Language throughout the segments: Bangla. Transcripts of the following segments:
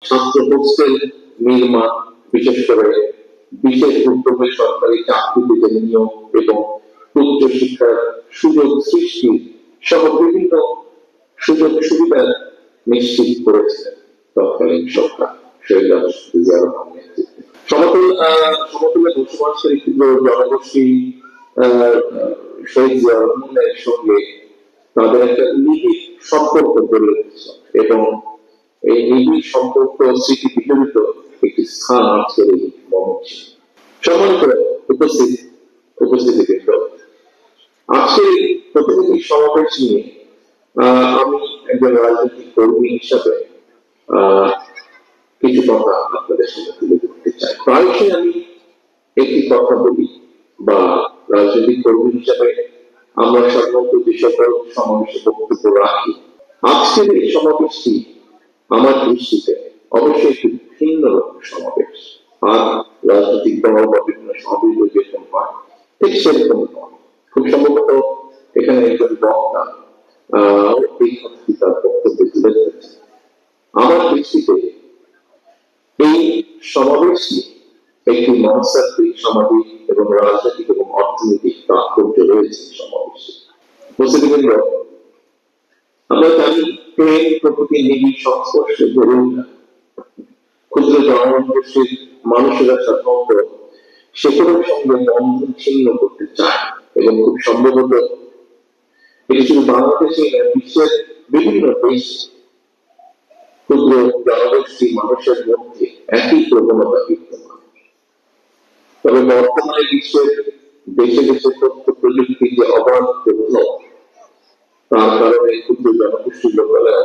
ছাত্র হোস্টেল নির্মাণ, বিশেষ করে বিশেষ উদ্যোগে সরকারি চাকরিতে নিয়োগ এবং উচ্চ শিক্ষার সুযোগ সৃষ্টি সহ বিভিন্ন সুযোগ সুবিধা নিশ্চিত করেছে তৎকালীন সরকার সমতলে বসবাসকারী ক্ষুদ্র জনগোষ্ঠী শহীদ জিয়া রহমানের সঙ্গে তাদের একটা নিবিড় সম্পর্ক গড়ে উঠেছে এবং এই নিবিড় সম্পর্ক স্মৃতি বিজড়িত একটি স্থান আজকের এই মঞ্চে। সম্মানিত উপস্থিতি আজকের এই প্রতিনিধি সমাবেশ নিয়ে আমি একজন রাজনৈতিক কর্মী হিসাবে কিছু কথা আপনাদের সামনে তুলে ধরতে চাই। প্রায়শই আমি একটি কথা বলি বা রাজনৈতিক কর্মী হিসাবে আমরা সাধারণত যে সকল সমাবেশে বক্তব্য রাখি, আজকের এই সমাবেশটি আমার দৃষ্টিতে অবশ্যই একটি ভিন্ন রকম সমাবেশ। আর রাজনৈতিক দল বা বিভিন্ন সমাবেশ যেরকম হয় ঠিক সেরকম নয়। খুব সম্ভবত এখানে একজন বক্তা এই কথাটি তার বক্তব্যে তুলে ধরেছে। আমার দৃষ্টিতে এই সমাবেশটি একটি মনস্তাত্ত্বিক, সামাজিক এবং রাজনৈতিক এবং অর্থনৈতিক তাৎপর্য রয়েছে সমাবেশে। বুঝতে আমরা জানি প্রেম প্রকৃতির নিবিড় সংস্পর্শে গড়ে ওঠা ক্ষুদ্র জনগোষ্ঠীর মানুষেরা সাধারণত সেগুলোর সঙ্গে বন্ধন ছিন্ন করতে চায় এবং খুব সম্ভবত এটি শুধু বাংলাদেশে বিশ্বের বিভিন্ন দেশ ক্ষুদ্র জনগোষ্ঠী মানুষের মধ্যে একই প্রবণতা বিদ্যমান। তবে বর্তমানে বিশ্বের দেশে দেশে তথ্য প্রযুক্তির যে অবাধ ডেভেলপ, তার কারণে ক্ষুদ্র জনগোষ্ঠীর লোকেরা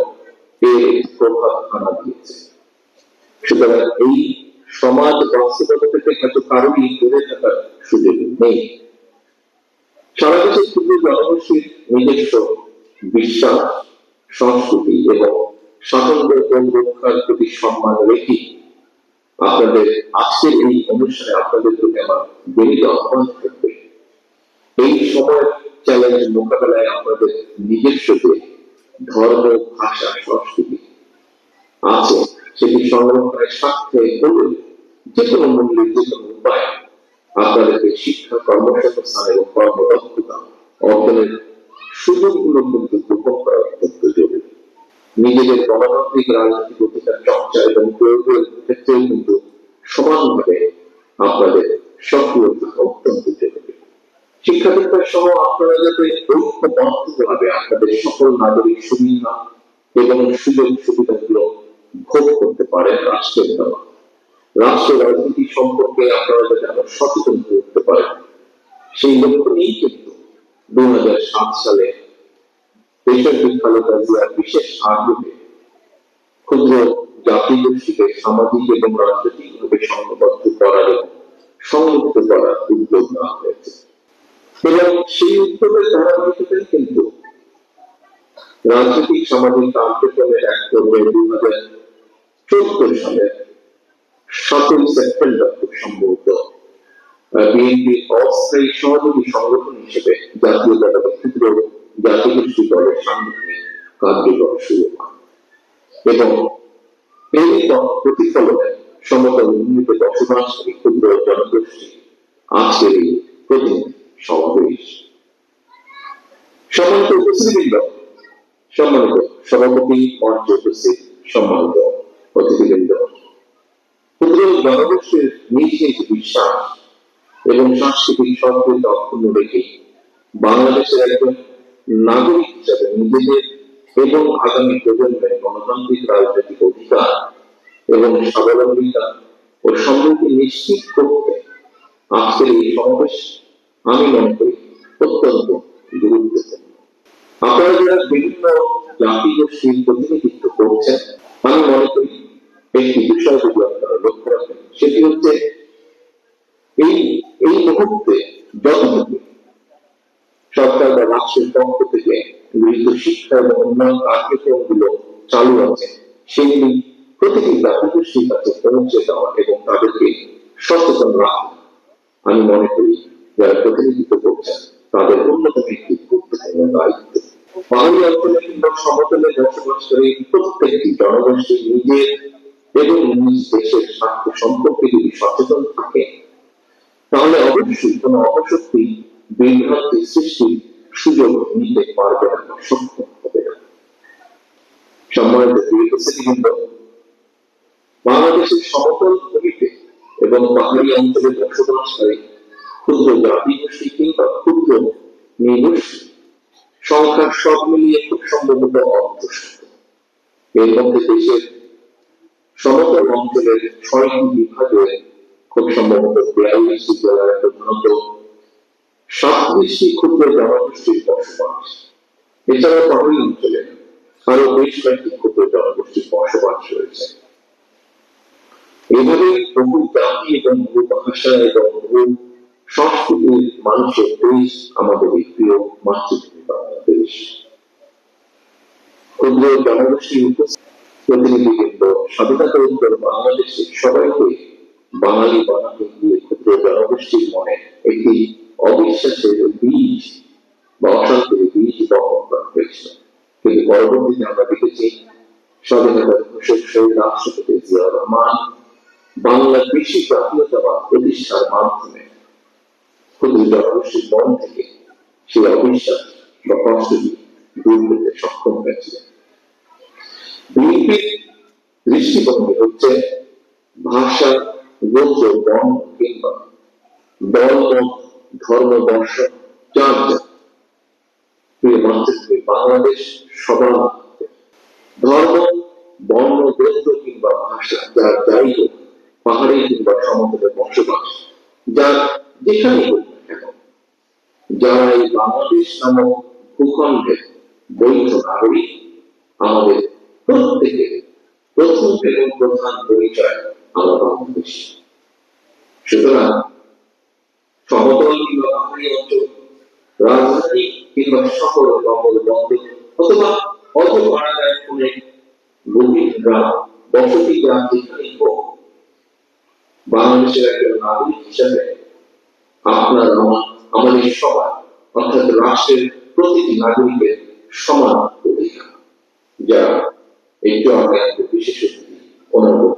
এর প্রভাব আনা দিয়েছে। সুতরাং এই সমাজ বাস্তবতা থেকে হয়তো কারোরই দূরে থাকার সুযোগ নেই। সারা দেশের ক্ষুদ্র জনগোষ্ঠীর নিজস্ব বিশ্বাস, সংস্কৃতি এবং স্বাতন্ত্র্য রক্ষার প্রতি সম্মান রেখে আপনাদের আজকের এই অনুষ্ঠানে আপনাদের প্রতি আমার বিনীত আহ্বান থাকবে, এই সময় চ্যালেঞ্জ মোকাবেলায় আপনাদের নিজস্ব যে ধর্ম, ভাষা, সংস্কৃতি আছে সেটি সংরক্ষণের স্বার্থে হলে যে কোনো মূল্যে, যে কোনো উপায় আপনাদেরকে শিক্ষা, কর্মসংস্থান এবং কর্মদক্ষতা অর্জনের সুযোগগুলো কিন্তু গ্রহণ করা অত্যন্ত জরুরি। নিজেদের গণতান্ত্রিক রাজনৈতিক অধিকার চর্চা এবং প্রয়োগের ক্ষেত্রেও কিন্তু সমানভাবে আপনাদের সক্রিয় থাকা অত্যন্ত জরুরি। শিক্ষাক্ষেত্রের সহ আপনারা যাতে ঐক্যবদ্ধভাবে আপনাদের সকল নাগরিক সুবিধা এবং সুযোগ সুবিধাগুলো ভোগ করতে পারেন রাষ্ট্রের দ্বারা, রাষ্ট্র রাজনীতি সম্পর্কে আপনারা যাতে আরো সচেতন হয়ে উঠতে পারেন, সেই লক্ষ্য নিয়েই কিন্তু 2007 সালে দেশের খালেদা জিয়ার বিশেষ আগ্রহে ক্ষুদ্র জাতিগোষ্ঠীকে সামাজিক এবং রাজনৈতিকভাবে সংঘবদ্ধ করার এবং সংযুক্ত করার উদ্যোগ নেওয়া হয়েছে। এবং সেই উদ্যোগের ধারাবাহিকতায় কিন্তু রাজনৈতিক সামাজিক কার্যক্রমের এক পর্যায়ে 2014 সালের 7 সেপ্টেম্বর খুব সম্ভবত বিএনপির অস্থায়ী সহযোগী সংগঠন হিসেবে জাতীয়তাবাদী ক্ষুদ্র জাতিগোষ্ঠী দলের সাংগঠনিক কার্যক্রম শুরু হয় এবং এই প্রতিফলনে সমতল ভূমিতে বসবাসকারী ক্ষুদ্র জনগোষ্ঠী আজকের এই প্রতিনিধি সমাবেশ। সম্মানিত উপস্থিতিবৃন্দ, সম্মানিত সভাপতি, মঞ্চে উপস্থিত সম্মানিত অতিথিবৃন্দ, ক্ষুদ্র জনগোষ্ঠীর নিজ নিজ বিশ্বাস এবং সাংস্কৃতিক সম্পর্ক অক্ষুণ্ণ রেখে বাংলাদেশের একজন নাগরিক হিসাবে নিজেদের এবং আগামী প্রজন্মের গণতান্ত্রিক রাজনৈতিক অধিকার এবং স্বাবলম্বিতা ও সমৃদ্ধি নিশ্চিত করতে আজকের এই সমাবেশ আমি মনে করি অত্যন্ত গুরুত্বপূর্ণ। আপনারা যারা বিভিন্ন জাতিগোষ্ঠীর প্রতিনিধিত্ব করছেন, আমি মনে করি একটি বিষয় যদি আপনারা লক্ষ্য রাখেন, সেটি হচ্ছে এই মুহূর্তে যতটুকু সরকার বা রাষ্ট্রের পক্ষ থেকে গৃহীত শিক্ষা এবং উন্নয়ন কার্যক্রমগুলো চালু আছে, সেগুলি প্রতিটি জাতিগোষ্ঠীর কাছে পৌঁছে দেওয়া এবং তাদেরকে সচেতন রাখা আমি মনে করি যারা প্রতিনিধিত্ব করছেন তাদের অন্যতম একটি গুরুত্বপূর্ণ দায়িত্ব। পাহাড়ি অঞ্চলে কিংবা সমতলে বসবাসকারী প্রত্যেকটি জনগোষ্ঠী নিজের এবং নিজ দেশের স্বার্থ সম্পর্কে যদি সচেতন থাকে, তাহলে অবশ্যই কোনো অপশক্তি বিভ্রান্তি সৃষ্টির সুযোগ নিতে পারবে না, সক্ষম হবে না। সম্মানিত উপস্থিতিবৃন্দ, বাংলাদেশের সমতল ভূমিতে এবং পাহাড়ি অঞ্চলে বসবাসকারী ক্ষুদ্র জাতিগোষ্ঠী কিংবা ক্ষুদ্র নৃগোষ্ঠী সংখ্যা সব মিলিয়ে খুব সম্ভবত অর্ধশত। এর মধ্যে দেশের সমতল অঞ্চলের 6টি বিভাগে খুব সম্ভবত 42টি জেলায় প্রধানত 37টি ক্ষুদ্র জনগোষ্ঠীর বসবাস। এছাড়া পাহাড়ি অঞ্চলে আরো বেশ কয়েকটি ক্ষুদ্র জনগোষ্ঠীর বসবাস রয়েছে। এইভাবে বহু জাতি এবং বহু ভাষা এবং বহু সংস্কৃতির মানুষের দেশ আমাদের এই প্রিয় মাতৃভূমি বাংলাদেশ। ক্ষুদ্র জনগোষ্ঠীর প্রতিনিধিবৃন্দ স্বাধীনতা বাংলাদেশের সবাইকে বাঙালি বানাতে গিয়ে ক্ষুদ্র জনগোষ্ঠীর মনে একটি অবিশ্বাসের বীজ বা অশান্তির বীজ বপন করা হয়েছিল। কিন্তু পরবর্তীতে আমরা দেখেছি স্বাধীনতার ঘোষক শহীদ রাষ্ট্রপতি জিয়াউর রহমান বাংলা কৃষি জাতীয়তাবাদ প্রতিষ্ঠার মাধ্যমে ক্ষুদ্র জনগোষ্ঠীর মন থেকে সেই অবিশ্বাস বা কষ্টটি দূর করতে সক্ষম হয়েছিলেন। বিএনপির দৃষ্টিভঙ্গি হচ্ছে ভাষা, গোত্র, বর্ণ কিংবা দল, ধর্ম, বর্ষ যার প্রিয় মাতৃভূমি বাংলাদেশ সবার ধর্ম, বর্ণ, গোত্র কিংবা ভাষা যার যাই হোক, পাহাড়ি কিংবা সমতলে বসবাস যার যেখানে হোক না কেন, যারা এই বাংলাদেশ নামক ভূখণ্ডের বৈধ নাগরিক, আমাদের প্রত্যেকের প্রথম এবং প্রধান পরিচয় আমরা বাংলাদেশ। সুতরাং সমতল কিংবা পাহাড়ি অঞ্চল, রাজধানী কিংবা শহর নগর বন্দর অথবা অত পাড়াগায় কোনে গভীর গ্রাম, বসতি গ্রাম যেখানেই হোক, বাংলাদেশের একজন নাগরিক হিসাবে আপনার আমাদের সবার অর্থাৎ রাষ্ট্রের প্রতিটি নাগরিকের সমান অধিকার, যা একটু আগে বিশেষ অনুভব